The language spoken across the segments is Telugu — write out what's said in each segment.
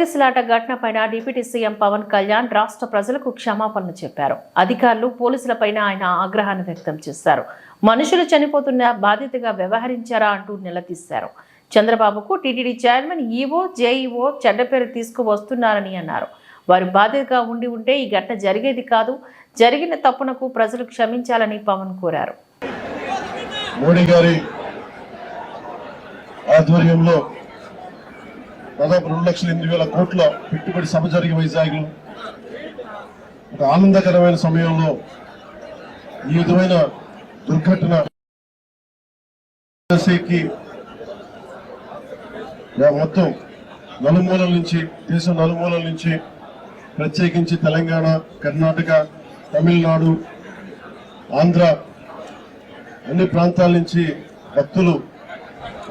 తొక్కిసలాట ఘటనపైన డిప్యూటీ సీఎం పవన్ కళ్యాణ్ రాష్ట్ర ప్రజలకు క్షమాపణలు చెప్పారు. అధికారులు పోలీసులపైన ఆయన ఆగ్రహాన్ని వ్యక్తం చేశారు. మనుషులు చనిపోతున్న బాధితుగా వ్యవహరించారా అంటూ నిలదీశారు. చంద్రబాబుకు టీటీడీ చైర్మన్ ఈవో జేఈఓ చెడ్డ పేరు తీసుకువస్తున్నారని అన్నారు. వారు బాధ్యతగా ఉంటే ఈ ఘటన జరిగేది కాదు. జరిగిన తప్పునకు ప్రజలు క్షమించాలని పవన్ కోరారు. మోడీ గారి ఆధ్వర్యంలో దాదాపు 2,08,000 కోట్ల పెట్టుబడి సభ జరిగే వైజాగ్లో ఒక ఆనందకరమైన సమయంలో ఈ విధమైన దుర్ఘటన మొత్తం నలుమూలల నుంచి, దేశం నలుమూలల నుంచి, ప్రత్యేకించి తెలంగాణ, కర్ణాటక, తమిళనాడు, ఆంధ్ర అన్ని ప్రాంతాల నుంచి భక్తులు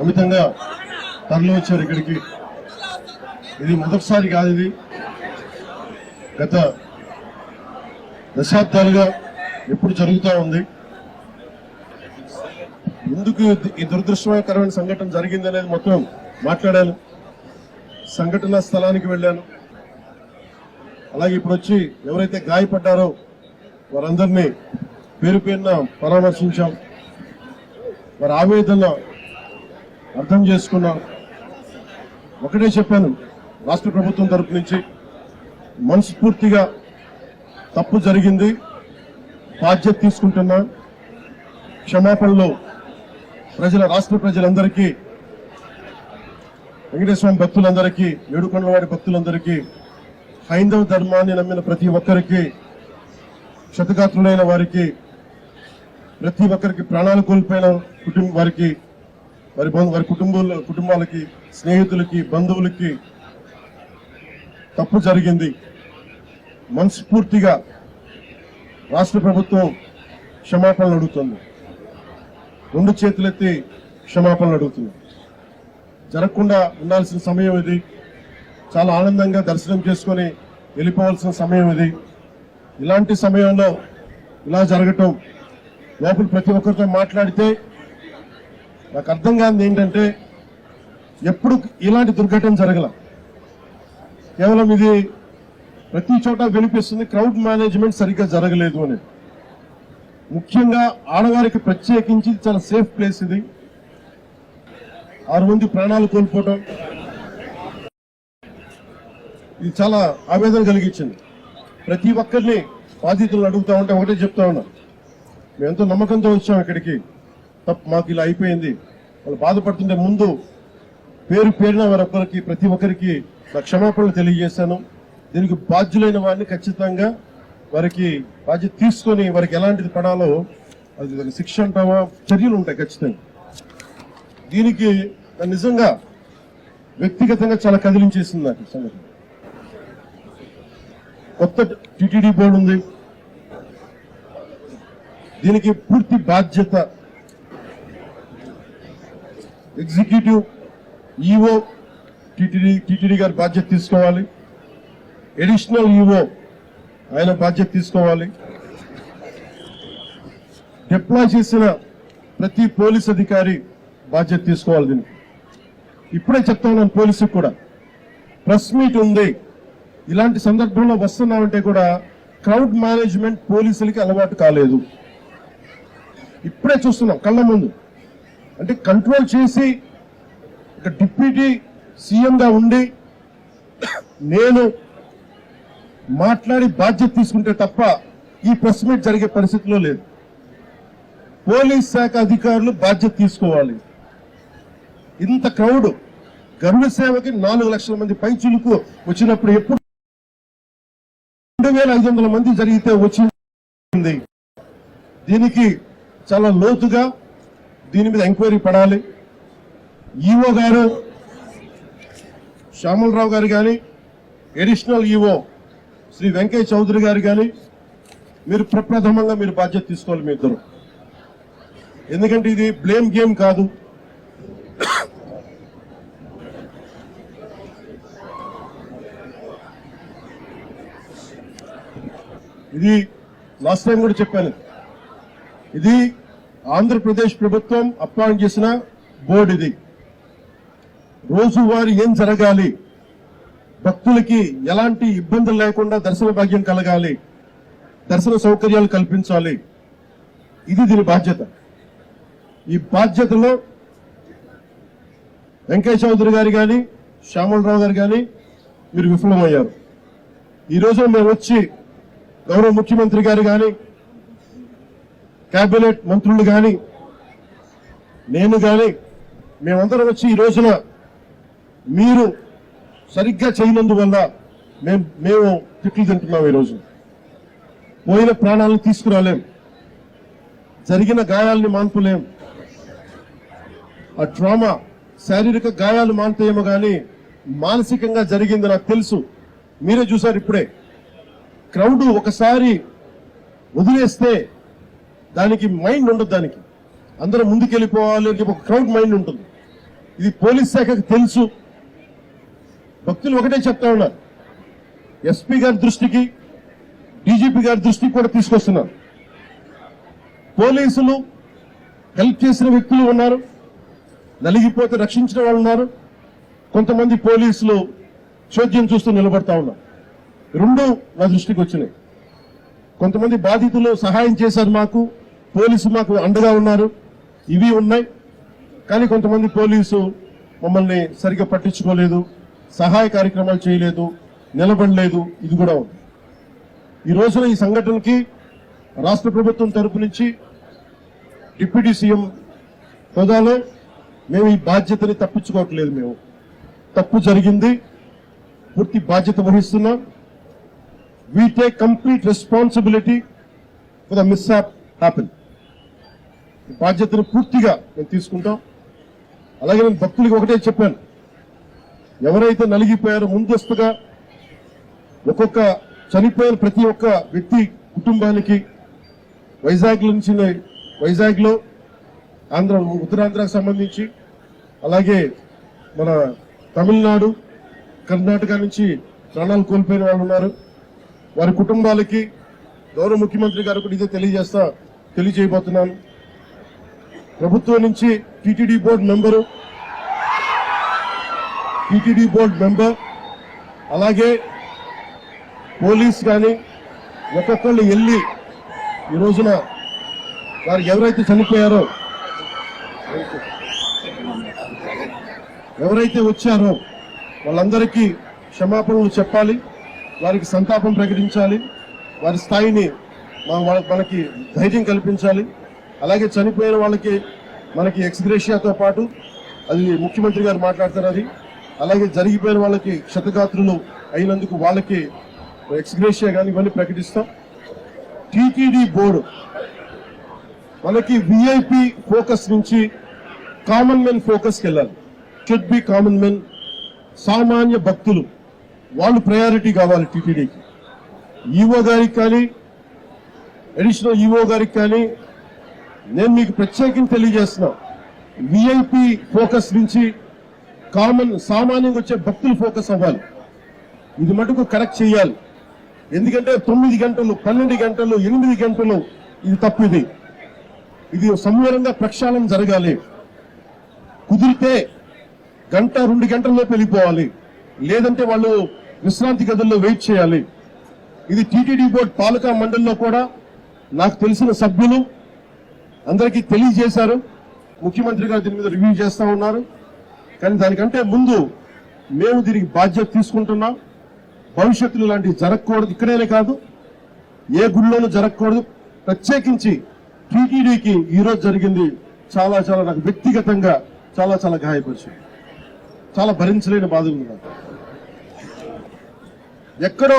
అమితంగా తరలి వచ్చారు ఇక్కడికి. ఇది మొదటిసారి కాదు, ఇది గత దశాబ్దాలుగా ఎప్పుడు జరుగుతూ ఉంది. ఎందుకు ఈ దురదృష్టకరమైన సంఘటన జరిగింది అనేది మొత్తం మాట్లాడాను. సంఘటన స్థలానికి వెళ్ళాను. అలాగే ఇప్పుడు వచ్చి ఎవరైతే గాయపడ్డారో వారందరినీ పేరు పేరున పరామర్శించాం. వారి ఆవేదన అర్థం చేసుకున్నాం. ఒకటే చెప్పాను, రాష్ట్ర ప్రభుత్వం తరపు నుంచి మనస్ఫూర్తిగా తప్పు జరిగింది, బాధ్యత తీసుకుంటున్నా. క్షమాపణలు రాష్ట్ర ప్రజలందరికీ, వెంకటేశ్వర భక్తులందరికీ, ఏడుకొండలవాడి భక్తులందరికీ, హైందవ ధర్మాన్ని నమ్మిన ప్రతి ఒక్కరికి, క్షతగాత్రులైన వారికి, ప్రతి ఒక్కరికి, ప్రాణాలు కోల్పోయిన వారికి, వారి కుటుంబాలకి, స్నేహితులకి, బంధువులకి తప్పు జరిగింది. మనస్ఫూర్తిగా రాష్ట్ర ప్రభుత్వం క్షమాపణలు అడుగుతుంది. 2 చేతులెత్తి క్షమాపణలు అడుగుతుంది. జరగకుండా ఉండాల్సిన సమయం ఇది. చాలా ఆనందంగా దర్శనం చేసుకుని వెళ్ళిపోవాల్సిన సమయం ఇది. ఇలాంటి సమయంలో ఇలా జరగటం, లోపల ప్రతి ఒక్కరితో మాట్లాడితే నాకు అర్థం కానిది ఏంటంటే, ఎప్పుడు ఇలాంటి దుర్ఘటన జరగల. కేవలం ఇది ప్రతి చోట వినిపిస్తుంది, క్రౌడ్ మేనేజ్మెంట్ సరిగ్గా జరగలేదు అని. ముఖ్యంగా ఆడవారికి ప్రత్యేకించి చాలా సేఫ్ ప్లేస్ ఇది. 6 మంది ప్రాణాలు కోల్పోవటం ఇది చాలా ఆవేదన కలిగించింది. ప్రతి ఒక్కరిని బాధితులను అడుగుతా ఉంటే ఒకటే చెప్తా ఉన్నా, మేము ఎంతో నమ్మకంతో వచ్చాం ఇక్కడికి, తప్పు మాకు ఇలా అయిపోయింది. వాళ్ళు బాధపడుతుంటే ముందు పేరు పేరున వారొక్కరికి, ప్రతి ఒక్కరికి నా క్షమాపణలు తెలియజేశాను. దీనికి బాధ్యులైన వారిని ఖచ్చితంగా వారికి బాధ్యత తీసుకొని వారికి ఎలాంటిది పడాలో అది శిక్ష అంటావా, చర్యలు ఉంటాయి ఖచ్చితంగా. దీనికి నిజంగా వ్యక్తిగతంగా చాలా కదిలించేసింది నాకు సంగతి. కొత్త టీటీడీ బోర్డు ఉంది, దీనికి పూర్తి బాధ్యత ఎగ్జిక్యూటివ్ ఈవో టీటీడీ గారి బాధ్యత తీసుకోవాలి. అడిషనల్ ఈవో ఆయన బాధ్యత తీసుకోవాలి. డిప్లాయ్ చేసిన ప్రతి పోలీస్ అధికారి బాధ్యత తీసుకోవాలి. దీనికి ఇప్పుడే చెప్తా ఉన్నాను, పోలీసుకు కూడా ప్రెస్ మీట్ ఉంది. ఇలాంటి సందర్భంలో వస్తున్నామంటే కూడా క్రౌడ్ మేనేజ్మెంట్ పోలీసులకి అలవాటు కాలేదు. ఇప్పుడే చూస్తున్నాం కళ్ళ ముందు. అంటే కంట్రోల్ చేసి ఒక డిప్యూటీ సీఎంగా ఉండి నేను మాట్లాడి బాధ్యత తీసుకుంటే తప్ప ఈ ప్రెస్ మీట్ జరిగే పరిస్థితిలో లేదు. పోలీస్ శాఖ అధికారులు బాధ్యత తీసుకోవాలి. ఇంత క్రౌడ్ గరుడ సేవకి 4 లక్షల మంది పైచులకు వచ్చినప్పుడు ఎప్పుడు 2,500 మంది జరిగితే వచ్చింది. దీనికి చాలా లోతుగా దీని మీద ఎంక్వైరీ పడాలి. ఈవో గారు శ్యామలరావు గారు కానీ, అడిషనల్ ఈవో శ్రీ వెంకయ్య చౌదరి గారు కానీ మీరు ప్రప్రథమంగా మీరు బాధ్యత తీసుకోవాలి మీ ఇద్దరు. ఎందుకంటే ఇది బ్లేమ్ గేమ్ కాదు. ఇది లాస్ట్ టైం కూడా చెప్పాను, ఇది ఆంధ్రప్రదేశ్ ప్రభుత్వం అపాయింట్ చేసిన బోర్డు. ఇది రోజువారీ ఏం జరగాలి, భక్తులకి ఎలాంటి ఇబ్బందులు లేకుండా దర్శన భాగ్యం కలగాలి, దర్శన సౌకర్యాలు కల్పించాలి. ఇది దీని బాధ్యత. ఈ బాధ్యతలో వెంకయ్య చౌదరి గారు కానీ శ్యామలరావు గారు కానీ మీరు విఫలమయ్యారు. ఈరోజు మేము వచ్చి గౌరవ ముఖ్యమంత్రి గారు కానీ కేబినెట్ మంత్రులు కానీ నేను కానీ మేమందరం వచ్చి ఈ రోజున మీరు సరిగ్గా చేయనందువల్ల మేము తిట్లు తింటున్నాం. ఈరోజు పోయిన ప్రాణాలను తీసుకురాలేం, జరిగిన గాయాలని మాన్పులేం. ఆ ట్రామా శారీరక గాయాలు మాన్తాయేమో కానీ మానసికంగా జరిగింది నాకు తెలుసు. మీరే చూసారు ఇప్పుడే. క్రౌడ్ ఒకసారి వదిలేస్తే దానికి మైండ్ ఉండదు, దానికి అందరూ ముందుకెళ్ళిపోవాలి అని చెప్పి ఒక క్రౌడ్ మైండ్ ఉంటుంది. ఇది పోలీస్ శాఖకు తెలుసు. భక్తులు ఒకటే చెప్తా ఉన్నారు, ఎస్పీ గారి దృష్టికి డీజీపీ గారి దృష్టికి కూడా తీసుకొస్తున్నారు. పోలీసులు హెల్ప్ చేసిన వ్యక్తులు ఉన్నారు, నలిగిపోతే రక్షించిన వాళ్ళు ఉన్నారు. కొంతమంది పోలీసులు చోద్యం చూస్తూ నిలబడతా ఉన్నారు. రెండు నా దృష్టికి వచ్చినాయి. కొంతమంది బాధితులు సహాయం చేశారు, పోలీసు మాకు అండగా ఉన్నారు, ఇవి ఉన్నాయి. కానీ కొంతమంది పోలీసు మమ్మల్ని సరిగ్గా పట్టించుకోలేదు, సహాయ కార్యక్రమాలు చేయలేదు, నిలబడలేదు. ఇది కూడా ఉంది. ఈ రోజున ఈ సంఘటనకి రాష్ట్ర ప్రభుత్వం తరపు నుంచి డిప్యూటీ సీఎం హోదాలో మేము ఈ బాధ్యతని తప్పించుకోవట్లేదు. మేము తప్పు జరిగింది, పూర్తి బాధ్యత వహిస్తున్నాం. We take complete responsibility for the mishap happen. ఈ బాధ్యతను పూర్తిగా మేము తీసుకుంటాం. అలాగే నేను భక్తులకి ఒకటే చెప్పాను, ఎవరైతే నలిగిపోయారో ముందస్తుగా ఒక్కొక్క చనిపోయిన ప్రతి ఒక్క వ్యక్తి కుటుంబానికి వైజాగ్లో ఉత్తరాంధ్రకు సంబంధించి, అలాగే మన తమిళనాడు కర్ణాటక నుంచి ప్రాణాలు కోల్పోయిన వాళ్ళు ఉన్నారు. వారి కుటుంబాలకి గౌరవ ముఖ్యమంత్రి గారు కూడా ఇదే తెలియజేయబోతున్నాను. ప్రభుత్వం నుంచి టీటీడీ బోర్డు మెంబర్ అలాగే పోలీస్ కానీ ఒక్కొక్కళ్ళు వెళ్ళి ఈ రోజున వారు ఎవరైతే చనిపోయారో, ఎవరైతే వచ్చారో వాళ్ళందరికీ క్షమాపణలు చెప్పాలి, వారికి సంతాపం ప్రకటించాలి, వారి స్థాయిని మనకి ధైర్యం కల్పించాలి. అలాగే చనిపోయిన వాళ్ళకి మనకి ఎక్స్గ్రేషియాతో పాటు అది ముఖ్యమంత్రి గారు మాట్లాడతారు. అది అలాగే జరిగిపోయిన వాళ్ళకి క్షతగాత్రులు అయినందుకు వాళ్ళకి ఎక్స్గ్రేషియా కానీ ఇవన్నీ ప్రకటిస్తాం. టీటీడీ బోర్డు మనకి విఐపి ఫోకస్ నుంచి కామన్ మెన్ ఫోకస్కి వెళ్ళాలి. షుడ్ బి కామన్ మెన్, సామాన్య భక్తులు, వాళ్ళు ప్రయారిటీ కావాలి టీటీడీకి. ఈఓ గారికి కానీ అడిషనల్ ఈఓ గారికి కానీ నేను మీకు ప్రత్యేకంగా తెలియజేస్తున్నా, విఐపి ఫోకస్ నుంచి సామాన్యంగా వచ్చే భక్తులు ఫోకస్ అవ్వాలి. ఇది మటుకు కరెక్ట్ చేయాలి. ఎందుకంటే 9 గంటలు, 12 గంటలు, 8 గంటలు ఇది తప్పు. ఇది సంవరంగా ప్రక్షాళన జరగాలి. కుదిరితే 1-2 గంటల్లో వెళ్ళిపోవాలి, లేదంటే వాళ్ళు విశ్రాంతి గదుల్లో వెయిట్ చేయాలి. ఇది టీటీడీ బోర్డు పాలకా మండలిలో కూడా నాకు తెలిసిన సభ్యులు అందరికీ తెలియజేశారు. ముఖ్యమంత్రి గారు దీని మీద రివ్యూ చేస్తా ఉన్నారు. కానీ దానికంటే ముందు మేము దీనికి బాధ్యత తీసుకుంటున్నాం. భవిష్యత్తులో ఇలాంటివి జరగకూడదు, ఇక్కడేనే కాదు ఏ గుడిలోనూ జరగకూడదు. ప్రత్యేకించి టీటీడీకి ఈరోజు జరిగింది చాలా నాకు వ్యక్తిగతంగా చాలా గాయపరిచింది. చాలా భరించలేని బాధలు ఉన్నాయి. ఎక్కడో